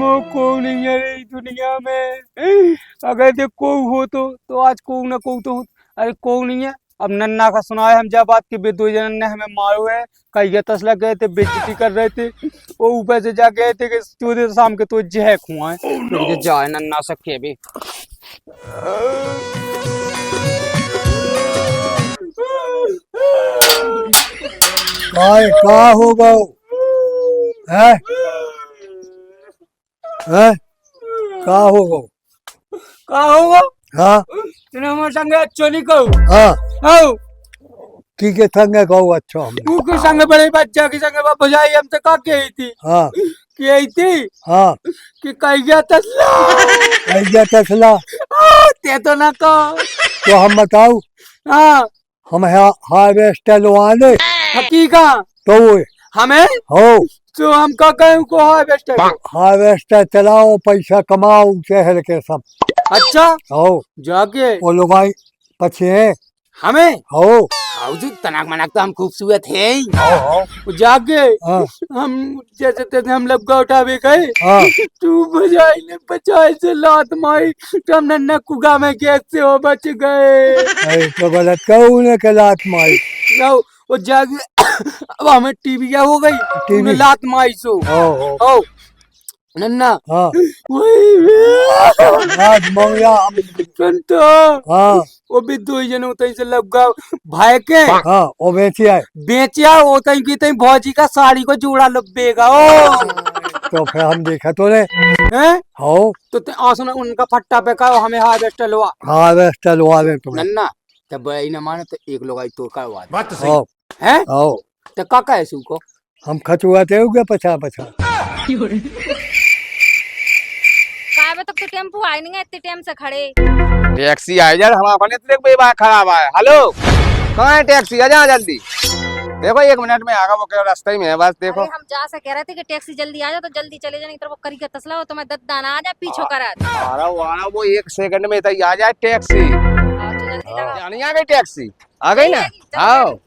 मो को नहीं है रे दुनिया में। अगर देख को हो तो आज को ना को तो अरे को नहीं है। अब नन्ना का सुना है हम जब बात के बे 2 जन ने हमें मारो है कई गया तसला गए थे बेइज्जती कर रहे थे वो ऊपर से जा गए थे कि चौदह शाम के तो जह खुआ है तो जाए नन्ना सके भी का होगा है का होगा हाँ तूने हमारे संगे अच्छो नहीं कहू हाँ हाँ की के संगे कहो अच्छा हम तू के संगे बड़े बच्चा के संगे बजाई हम तो का के आई थी हाँ कि आई थी हाँ कि कही गया तसला ऐसा तसला ते तो ना कहो तो हम बताओ हाँ हम हार्वेस्टर वाले हकीकत तो हमें हो तो हम का कहूँ को हार्वेस्टर हार्वेस्टर चलाओ पैसा कमाओ शहर के सब अच्छा हो जाके वो लोग पछे हमें हो हाउस तनाक मनाक तो हम खूबसूरत है ही हो जाके हाँ हम जैसे तैसे हम लोग का उठावे गए हाँ तू बजाई ने बचाए से लात मारी तो हम नन्ना कुगा में कैसे हो बच गए अरे तो गलत कहूँ ने के लात मारी लो वो जाके अब हमें टीवी क्या हो गई तूने लात मारी सो हो ओ नन्ना हाँ वही आज मंगया हम सुन तो हाँ वो भी 2 जन होते से लग गए भाई के हाँ वो बेची आए बेचिया होता ही की भौजी का साड़ी को जोड़ा लब्बेगा ओ तो फिर हम देखा तो ने हैं हो तो आसन उनका फट्टा पे का हमें हार्वेस्टर लवा हार्वेस्टर वाले तुम्हें नन्ना तब बड़ी न माने तो एक लोग आई तो करवा दे बात तो सही हो हैं हो तो काका है सुको हम खचुआते हो गया पछा पछा काहे तक तो टेम्पो आई नहीं है इतने टाइम से खड़े टैक्सी आ यार हम अपने इतने बेबा खराब है हेलो कहाँ है टैक्सी आ जा जल्दी देखो 1 मिनट में आगा वो क्या रास्ते में है बस देखो अरे हम जा से कह रहे थे कि टैक्सी जल्दी आ जा तो जल्दी चले जाए नहीं तो वो करी के तसला हो तो मैं दद्दाना आ जा पीछो करा वारा वो 1 सेकंड में तो आ जाए टैक्सी तो जल्दी लगा जानी आ गई टैक्सी आ गई ना आओ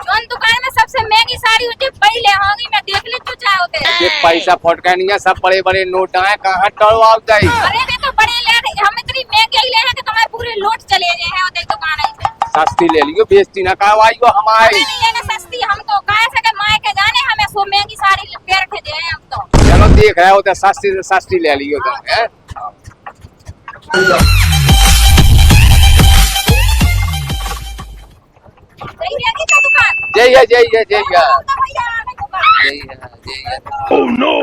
कौन दुकान में सबसे महंगी साड़ी होती पहले होगी मैं देख ली तू चाहे होते ये पैसा फटका नहीं है सब बड़े बड़े नोट है कहाँ टड़वाओ जाए अरे वे तो बड़े ले हम इतनी महंगी ले हैं कि तुम्हारे पूरे लोट चले गए हैं उधर दुकान है सस्ती ले लियो बेचती ना करवाई हो हमारी नहीं लेना सस्ती हमको कहा सके माए के जाने हमें सो महंगी साड़ी पेड़ के दे हम तो चलो देख रहे हो तो सस्ती से सस्ती ले लियो तो हैं सही रहेगी क्या दुकान जय है जय है जय है तो भैया आने दुकान जय है ओह नो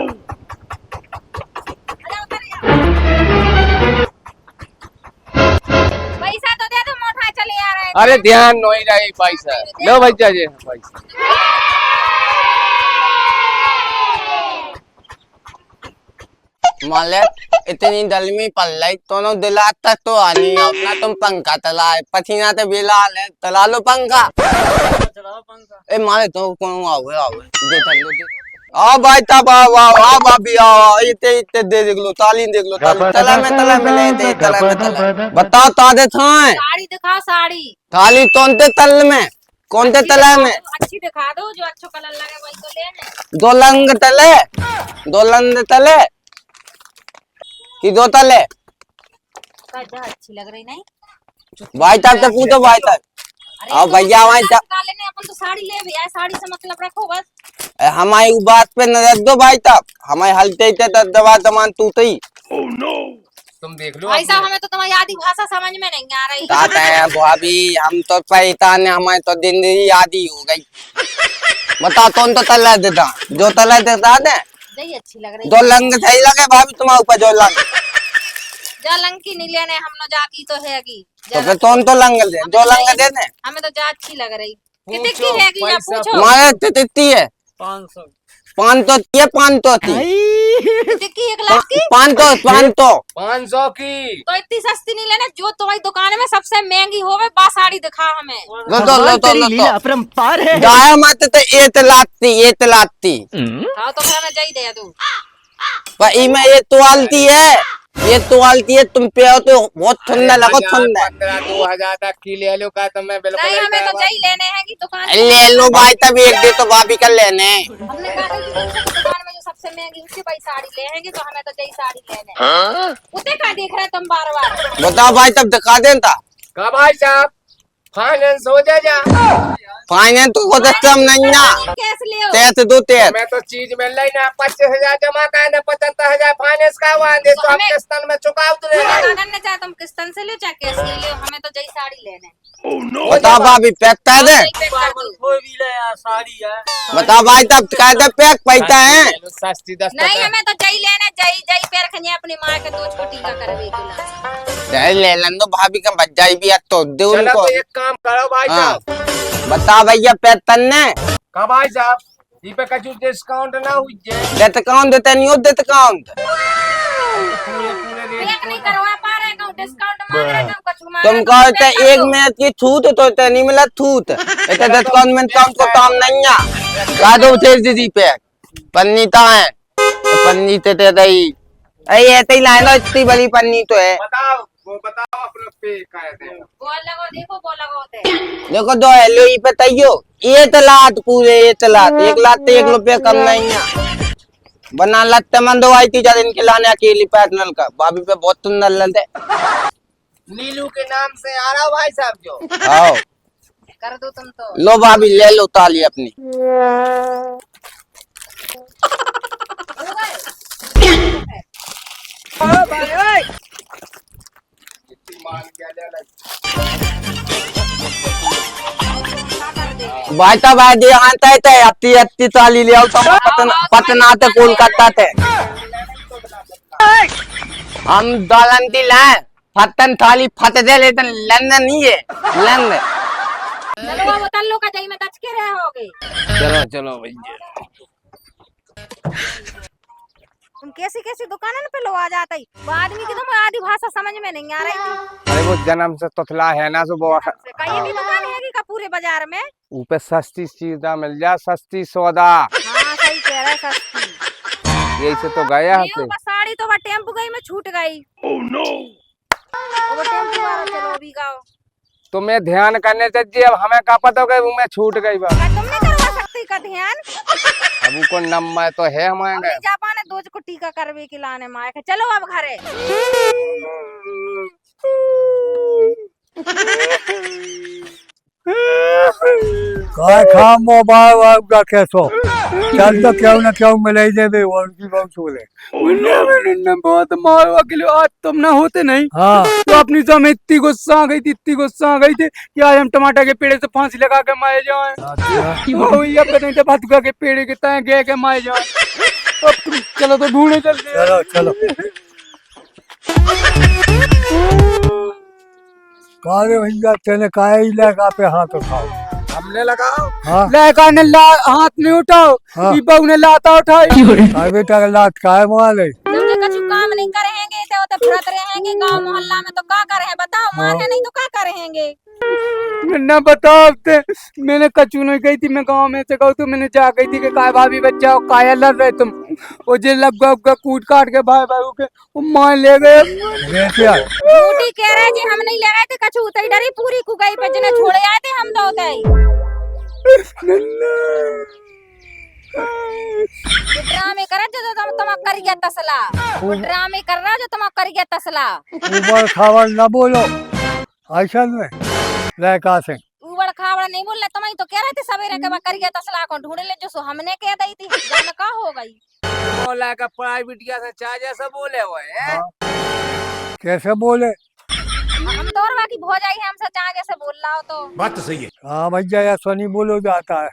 पैसा तो दे दो मोटा चले आ रहे हैं अरे ध्यान नहीं रही पैसा लो भैया जी पैसा माले इतनी दलमी पल्लाई दोनों दिला तक तो आनी अपना तुम पंखा तलाए पसीना ते बिलाल है तला लो पंखा ए माले तो कौन आवे आवे दे तक दे आ भाई ता बा आ भाभी आ इते इते दे देख लो ताली देख लो तला में ले दे तला में तला बताओ तादे थाए साड़ी दिखा साड़ी थाली तोनते तल में कौन ते तला में अच्छी दिखा दो जो अच्छा कलर लगे वही तो लेने दो लंग तले कि 2 तले अच्छी लग रही नहीं भाई तक तो पूछो भाई तक आओ भैया भाई तक लेने अपन तो साड़ी ले भैया साड़ी से मतलब रखो बस हमारी बात पे नजर दो भाई तक हमारे हलते ही दबा दमान तू तो ही तुम देख लो भाई साहब हमें तो तुम्हारी आधी भाषा समझ में नहीं आ रही कहते हैं भाभी हम तो पहचान हमारे तो जिंदगी आधी हो गई बताओ कौन तो तला देता जो तला देता दे नहीं अच्छी लग रही 2 लंग सही लगे भाभी तुम्हारे ऊपर जो लंग जा लंग की नहीं लेने हम नो जाकी तो हैगी तो फिर कौन तो लंग दे 2 लंग दे दे हमें तो जा अच्छी लग रही कितने की हैगी या पूछो हमारे तिती है 500 500 थी 500 थी कितने की 1 लाख की 500 की तो इतनी सस्ती नहीं लेना जो तुम्हारी दुकान में सबसे महंगी होवे बा साड़ी दिखा हमें लो अपरंपार है गाय मत तो ये तलाती हाँ तो फिर हमें जाई दे तू पर इमे ये तोलती है ये तो आलती है, तुम पे हो तो बहुत ठंडा लगो, ठंडा। 15-2000 तक की ले लो का तो मैं बिल्कुल नहीं नहीं हमें तो करूँगा। चाहिए लेने हैं कि दुकान ले लो भाई, तब एक दे तो भाभी का लेने। हमने कहा था कि तुमसे तो दुकान में जो सबसे महंगी उससे भाई साड़ी लेंगे तो हमें तो चाहिए साड़ी लेने हैं। उसे क्या देख रहे हैं तुम बार बार? बताओ भाई, तब दिखा देता। का भाई साहब फाइनेंस हो जा फाइनेंस तो को कम नहीं ना, कैसे ले हो? तैसे दो तेज। मैं तो चीज मिल रही ना 25,000 जमा का ना 75,000 फाइनेंस का हुआ दे तो आप हमें- किस्तन में चुकाओ तो क्या करना चाहे तुम किस्तन से ले चाहे कैश ले लो, हमें तो चाहिए साड़ी लेने। बताओ भाभी, पैक कर दे। एक पैक कर दो। बताओ भाई, तब कह दे पैक पैसा है। सस्ती 10 नहीं हमें तो चाहिए लेने, जाई पैर खनिया अपनी माँ के 2 छोटी का करवे के ले लेन दो भाभी का, बजाई भी तो दे चलो उनको। तो एक काम करो भाई हाँ। साहब बताओ भैया, पैक करने का भाई साहब ये पे कछु डिस्काउंट ना हुई जे देते कौन देते नहीं हो, देते कौन। पूरे पैक नहीं करवा पा रहे हैं, डिस्काउंट मांग रहे हैं, कुछ मांग तुम रहे हैं, कहो तो पैक कर एक दो। मिनट की छूट तो नहीं मिला छूट, इतना डिस्काउंट में काम को काम नहीं है। कह दो उठे दीदी पैक पन्नी तो है, पन्नी तो दे दई। अरे ऐसे ही लाए लो, इतनी बड़ी पन्नी तो है। बताओ अपने पे का दे बोल लगो, देखो बोल लगो दे। देखो दो हेलो ये पे तैयो, ये तलात पूरे, ये तलात 1 लाख 1 रुपया कम नहीं है। बना लगते मन दो आई थी जब इनके लाने अकेली पैदल का, भाभी पे बहुत सुंदर लगते। नीलू के नाम से आ रहा भाई साहब जो आओ कर दो तुम तो। लो भाभी, ले लो ताली अपनी। भाई तब भाई दे आते थे अत्ती अत्ती ताली ले आओ, तुम पटना ते कोलकाता ते हम दौलती लाए, फतन थाली फत दे, लेकिन लंदन नहीं है, लंदन। चलो अब तल्लो का चाहिए, मैं तच के रहे होगे। चलो चलो भैया तुम कैसी कैसी दुकानों पे लो आ जाता ही, वो आदमी की तो आधी भाषा समझ में नहीं आ रही थी। अरे वो जन्म से तुतला है ना सो वो कहीं भी दुकान है कि पूरे बाजार में? ऊपर सस्ती चीज मिल जा, सस्ती सौदा हाँ सही कह रहा है, सस्ती। यही से तो गया नहीं, हफ्ते वो साड़ी तो वो टेम्पो गई में छूट गई। वो टेम्पो वाला चलो अभी गाओ। तुम्हें ध्यान करने चाहिए, अब हमें का पता होगा वो मैं छूट गई बा। क्या तुम नहीं करवा सकती का ध्यान? अब उनको नम्बर तो है हमारे अभी जापान है 2 को टीका करवे के लाने माए के। चलो अब घरे। काय खा मोबाइल वाइब का कैसो चल तो क्यों ना क्यों मिलाई दे बे उनकी बहुत बोले। उन्ने बहुत मारवा के लिए आज तुम ना होते नहीं हाँ तो अपनी समय इतनी गुस्सा आ गई थी, इतनी गुस्सा आ गई थी कि आज हम टमाटर के पेड़ से फांसी लगा के मारे जाए। अच्छा भैया नहीं तो भतुआ के पेड़ के तय गए के मारे जाए। अब तुम चलो तो ढूंढे चलते हैं। चलो चलो काले भैया तेने काहे इलाका पे हाथ उठाओ। हमने लगाओ हाँ लड़का ने हाथ नहीं उठाओ, हाँ। बहू ने लाता उठाई। काय बेटा का लात काय मारे जब ये कछु काम नहीं करेंगे तो फिरत रहेंगे गांव मोहल्ला में, तो क्या करें बताओ? मारे नहीं तो क्या करेंगे? न बताओ ते मैंने कचू नहीं गई थी, मैं गांव में से कहूँ तो मैंने जा गई थी कि काय भाभी बच्चा काया लड़ रहे तुम, वो जे लग गया कूट काट के भाई भाई के वो मार ले गए। बेटिया झूठी कह रहे जी, हम नहीं ले गए थे कछु, उतई डरी पूरी को गई पे जने छोड़े आए थे हम तो उतई। ड्रामे कर जो तुम कर गया तसला, वो ड्रामे कर रहा जो तुम कर गया तसला। ऊपर खावर न बोलो ऐसा में लड़का से उबड़ खाबड़ नहीं बोल रहे, तुम ही तो कह रहे थे सवेरे के बाद कर गया तसला को ढूंढ ले, जो सो हमने कह दी थी जान का हो गई। बोला का पढ़ाई बिटिया से चाह जैसा बोले हुए हैं। कैसे बोले हम तो और बाकी भो जाई हमसे चाहे जैसे बोल रहा हो तो। बात तो सही है। हाँ भैया या सोनी बोलो जाता है।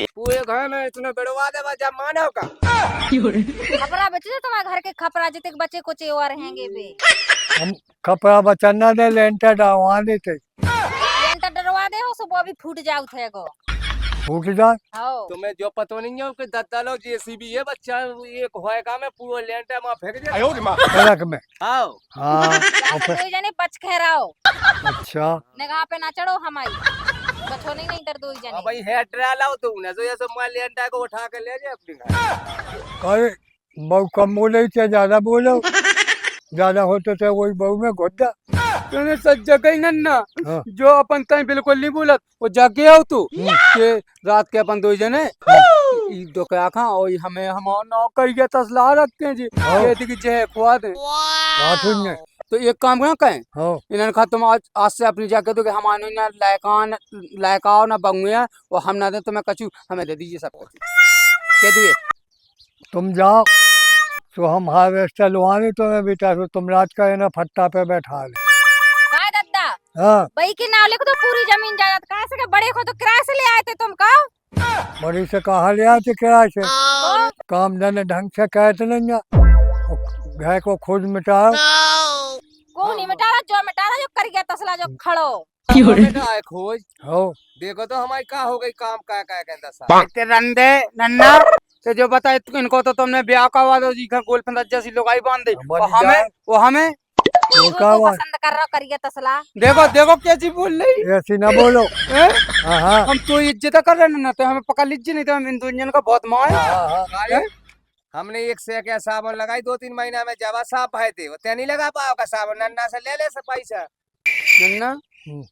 पूरे घर में इतना बड़वा दे बजा मानव का खपरा बचे जो तुम्हारे घर के खपरा जितने के बच्चे कुछ और रहेंगे बे। हम कपड़ा बचना दे लेंटर डरवा देते लेंटर डरवा दे हो सो वो भी फूट जाऊ थे गो। फूट जाए आओ तुम्हें जो पता नहीं है कि दत्ता लोग जेसीबी है बच्चा एक होएगा में पूरा लेंटर में फेंक दे। आयो रे माँ। सड़क में आओ हाँ या तो दो जने बच खहराओ, अच्छा निगाह पे ना चढ़ो हमारी, बचो नहीं इधर दो अब जने। भाई हेयर ड्राई लाओ तो उन्हें तो ये सब माल लेंटर को उठा के ले जाए अपने घर। अरे बहुत कम बोले थे ज्यादा बोलो ज्यादा होते थे वही बहू में घुस जा। तूने सच जगह ही नन्ना हाँ। जो अपन तय बिल्कुल नहीं बोलत वो जागे हो तू के रात के अपन दो जने ई दो क्या खा और हमें हमारा नौकर के तसला रखते हैं जी हाँ। कहते कि जय खुआ दे बात हुई नहीं। तो एक काम ना कहें हाँ इन्होंने कहा तुम आज से अपनी जाके दो कि हमारे ना लायका ना बंगुए और हम ना दे तुम्हें कचू हमें दे दीजिए सब कुछ कह दिए तुम जाओ तो हम हार्वेस्टर लुआने तुम्हें बेटा तो तुम रात का है ना फट्टा पे बैठा ले। काय दादा हाँ भाई के नाम लिखो तो पूरी जमीन जायदाद कहाँ से के बड़े को तो किराए से ले आए थे तुम का बड़ी से कहा ले आते किराए से काम धंधे ढंग से कहते नहीं जा घर को खुद मिटाओ। को नहीं मिटा रहा जो कर गया तसला जो खड़ो बेटा आए खोज हो देखो तो हमारी का हो गई काम का कहता सा ते रंदे नन्ना तो जो बताए इनको तो तुमने ब्याह का वादा जी का गोलफंदा जैसी लुगाई बांध दी वो हमें तो को क्या हुआ? पसंद कर रहा कर गया तसला देखो देखो कैसी बोल रही ऐसी ना बोलो। हैं? हाँ हाँ हम तो इज्जत कर रहे हैं ना तो हमें पकड़ लीजिए नहीं तो हम इन दुनिया का बहुत माँ है हाँ हाँ अरे, हमने एक से क्या साबुन लगाई 2-3 महीना में जवा साफ है थे वो ते नहीं लगा पाओ का साबुन नन्ना से ले सब पैसा नन्ना हम्म।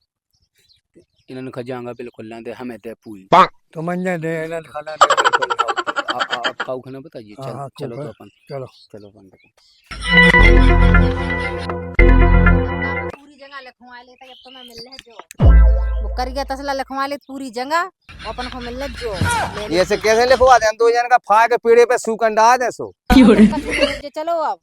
इन्होंने खजांगा बिल्कुल ना दे हमें दे पूरी तो मंजे दे ना खाना दे बिल्कुल खाओ। आप काऊ खाना बताइए हाँ, हाँ, चलो खूब तो है। अपन चलो चलो अपन देखो। पूरी जगह लिखवा लेता जब तुम्हें मिल रहा जो वो कर गया तसला लिखवा ले पूरी जगह अपन को मिल रहा जो ले ले। ये से कैसे लिखवा दे हम 2 जन का फाड़ के पीड़े पे सूकन डाल दे सो चलो अब